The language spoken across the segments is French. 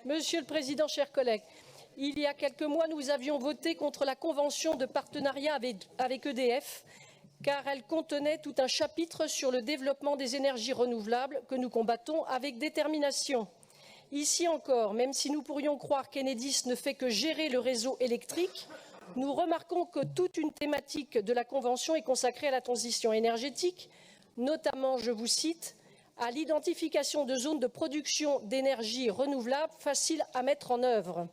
Monsieur le Président, chers collègues, il y a quelques mois, nous avions voté contre la convention de partenariat avec EDF, car elle contenait tout un chapitre sur le développement des énergies renouvelables que nous combattons avec détermination. Ici encore, même si nous pourrions croire qu'Enedis ne fait que gérer le réseau électrique, nous remarquons que toute une thématique de la Convention est consacrée à la transition énergétique, notamment, je vous cite, à l'identification de zones de production d'énergie renouvelable faciles à mettre en œuvre.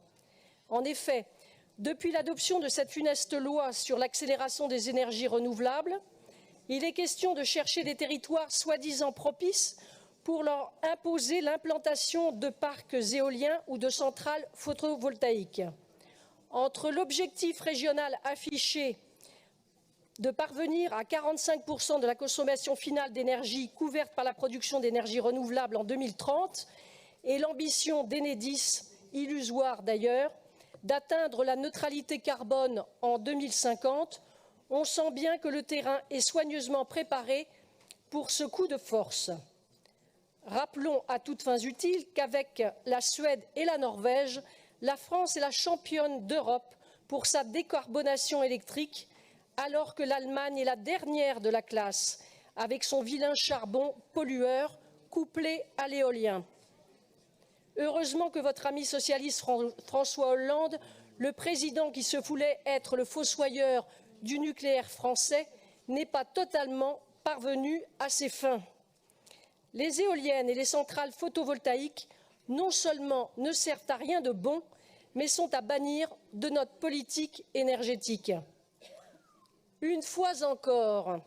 En effet, depuis l'adoption de cette funeste loi sur l'accélération des énergies renouvelables, il est question de chercher des territoires soi-disant propices pour leur imposer l'implantation de parcs éoliens ou de centrales photovoltaïques. Entre l'objectif régional affiché de parvenir à 45% de la consommation finale d'énergie couverte par la production d'énergie renouvelable en 2030 et l'ambition d'Enedis, illusoire d'ailleurs, d'atteindre la neutralité carbone en 2050, on sent bien que le terrain est soigneusement préparé pour ce coup de force. Rappelons à toutes fins utiles qu'avec la Suède et la Norvège, la France est la championne d'Europe pour sa décarbonation électrique, alors que l'Allemagne est la dernière de la classe, avec son vilain charbon pollueur couplé à l'éolien. Heureusement que votre ami socialiste François Hollande, le président qui se voulait être le fossoyeur du nucléaire français, n'est pas totalement parvenu à ses fins. Les éoliennes et les centrales photovoltaïques non seulement ne servent à rien de bon, mais sont à bannir de notre politique énergétique. Une fois encore,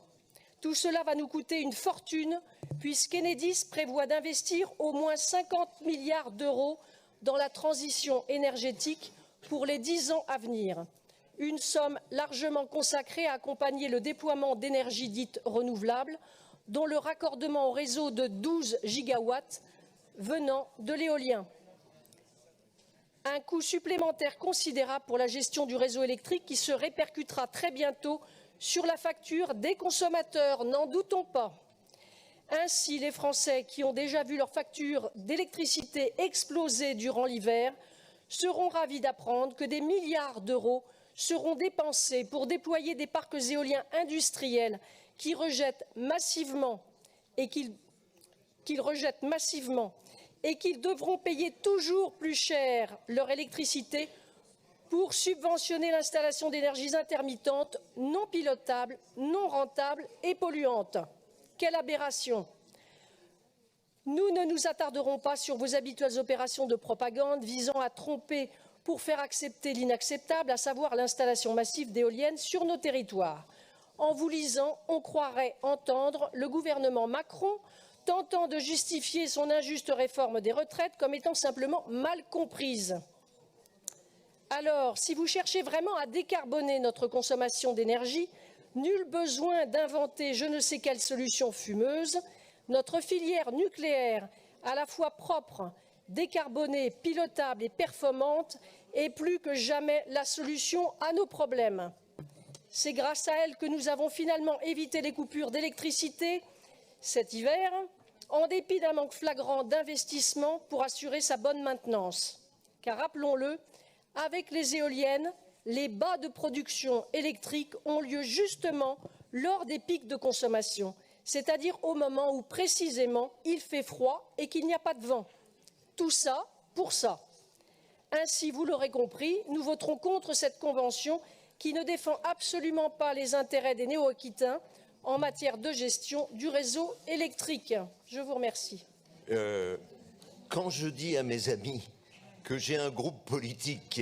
tout cela va nous coûter une fortune puisqu'Enedis prévoit d'investir au moins 50 milliards d'euros dans la transition énergétique pour les 10 ans à venir. Une somme largement consacrée à accompagner le déploiement d'énergies dites renouvelables, dont le raccordement au réseau de 12 gigawatts venant de l'éolien. Un coût supplémentaire considérable pour la gestion du réseau électrique qui se répercutera très bientôt sur la facture des consommateurs, n'en doutons pas. Ainsi, les Français qui ont déjà vu leur facture d'électricité exploser durant l'hiver seront ravis d'apprendre que des milliards d'euros seront dépensés pour déployer des parcs éoliens industriels qu'ils rejettent massivement et qu'ils devront payer toujours plus cher leur électricité pour subventionner l'installation d'énergies intermittentes, non pilotables, non rentables et polluantes. Quelle aberration! Nous ne nous attarderons pas sur vos habituelles opérations de propagande visant à tromper pour faire accepter l'inacceptable, à savoir l'installation massive d'éoliennes sur nos territoires. En vous lisant, on croirait entendre le gouvernement Macron tentant de justifier son injuste réforme des retraites comme étant simplement mal comprise. Alors, si vous cherchez vraiment à décarboner notre consommation d'énergie, nul besoin d'inventer je ne sais quelle solution fumeuse. Notre filière nucléaire, à la fois propre, décarbonée, pilotable et performante, est plus que jamais la solution à nos problèmes. C'est grâce à elle que nous avons finalement évité les coupures d'électricité cet hiver, en dépit d'un manque flagrant d'investissement pour assurer sa bonne maintenance. Car rappelons-le, avec les éoliennes, les bas de production électrique ont lieu justement lors des pics de consommation, c'est-à-dire au moment où précisément il fait froid et qu'il n'y a pas de vent. Tout ça pour ça. Ainsi, vous l'aurez compris, nous voterons contre cette convention qui ne défend absolument pas les intérêts des Néo-Aquitains en matière de gestion du réseau électrique. Je vous remercie. Quand je dis à mes amis que j'ai un groupe politique qui